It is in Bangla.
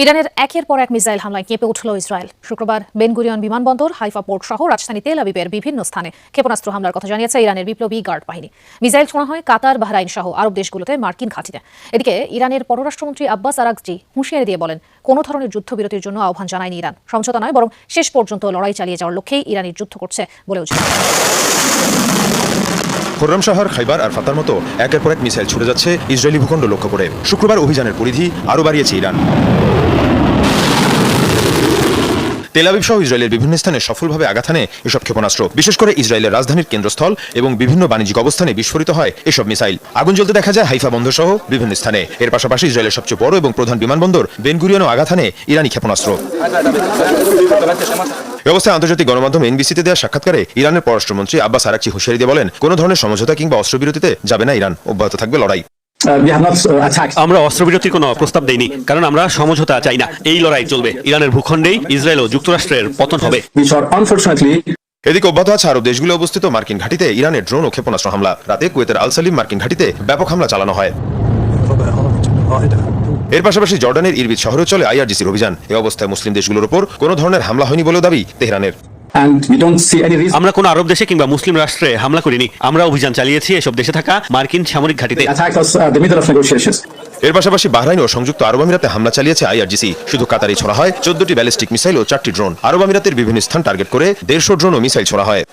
ইরানের একের পর এক মিসাইল হামলায় কেঁপে উঠল ইসরায়েল। শুক্রবার বেন গুরিয়ন বিমানবন্দর, হাইফা পোর্ট সহ রাজধানী তেল আবিবের বিভিন্ন স্থানে ক্ষেপণাস্ত্র হামলার কথা জানিয়েছে ইরানের বিপ্লবী গার্ড বাহিনী। মিসাইল ছোঁড়া হয় কাতার, বাহরাইন সহ আরব দেশগুলোতে মার্কিন ঘাঁটিতে। এদিকে ইরানের পররাষ্ট্রমন্ত্রী আব্বাস আরাগচি হুঁশিয়ারি দিয়ে বলেন, কোনো ধরনের যুদ্ধবিরতির জন্য আহ্বান জানায়নি ইরান। সমঝোতা নয়, বরং শেষ পর্যন্ত লড়াই চালিয়ে যাওয়ার লক্ষ্যেই ইরানি যুদ্ধ করছে বলেও জানান। খোররাম শহর, খাইবার আর ফাতার মতো একের পর এক মিসাইল ছুটে যাচ্ছে ইসরায়েলি ভূখণ্ড লক্ষ্য করে। শুক্রবার অভিযানের পরিধি আরও বাড়িয়েছে ইরান। তেল আবিব সহ ইসরায়েলের বিভিন্ন স্থানে সফলভাবে আঘাত হানে এসব ক্ষেপণাস্ত্র। বিশেষ করে ইসরায়েলের রাজধানীর কেন্দ্রস্থল এবং বিভিন্ন বাণিজ্যিক অবস্থানে বিস্ফোরিত হয় এসব মিসাইল। আগুন জ্বলতে দেখা যায় হাইফা বন্দর সহ বিভিন্ন স্থানে। এর পাশাপাশি ইসরায়েলের সবচেয়ে বড় এবং প্রধান বিমানবন্দর বেন গুরিয়নও আঘাত হানে ইরানি ক্ষেপণাস্ত্র। এ অবস্থায় আন্তর্জাতিক গণমাধ্যম এনবিসিতে দেওয়া সাক্ষাৎকারে ইরানের পররাষ্ট্রমন্ত্রী আব্বাস আরাগচি হুঁশিয়ারি দিয়ে বলেন, কোনো ধরনের সমঝোতা কিংবা অস্ত্রবিরতিতে যাবে না ইরান, অব্যাহত থাকবে লড়াই। আমরা অস্ত্রবিরতির কোনো প্রস্তাব দেইনি, কারণ আমরা সমঝোতা চাই না। এই লড়াই চলবে। ইরানের ভূখণ্ডেই ইসরায়েল ও যুক্তরাষ্ট্রের পতন হবে। এদিকে অব্যাহত আছে আরব দেশগুলো অবস্থিত মার্কিন ঘাঁটিতে ইরানের ড্রোন ও ক্ষেপণাস্ত্র হামলা। রাতে কুয়েতের আল সালিম মার্কিন ঘাঁটিতে ব্যাপক হামলা চালানো হয়। এর পাশাপাশি জর্ডানের ইরবিদ শহরেও চলে আইআরজিসির অভিযান। এ অবস্থায় মুসলিম দেশগুলোর উপর কোনো ধরনের হামলা হয়নি বলেও দাবি তেহরানের। আমরা কোনো আরব দেশে কিংবা মুসলিম রাষ্ট্রে হামলা করিনি। আমরা অভিযান চালিয়েছি এসব দেশে থাকা মার্কিন সামরিক ঘাঁটিতে। এর পাশাপাশি বাহরাইন ও সংযুক্ত আরব আমিরাতে হামলা চালিয়েছে আইআরজিসি। শুধু কাতারে ছোড়া হয় 14টি ব্যালিস্টিক মিসাইল ও 4টি ড্রোন। আরব আমিরাতের বিভিন্ন স্থান টার্গেট করে 150 ড্রোন ও মিসাইল ছোড়া হয়।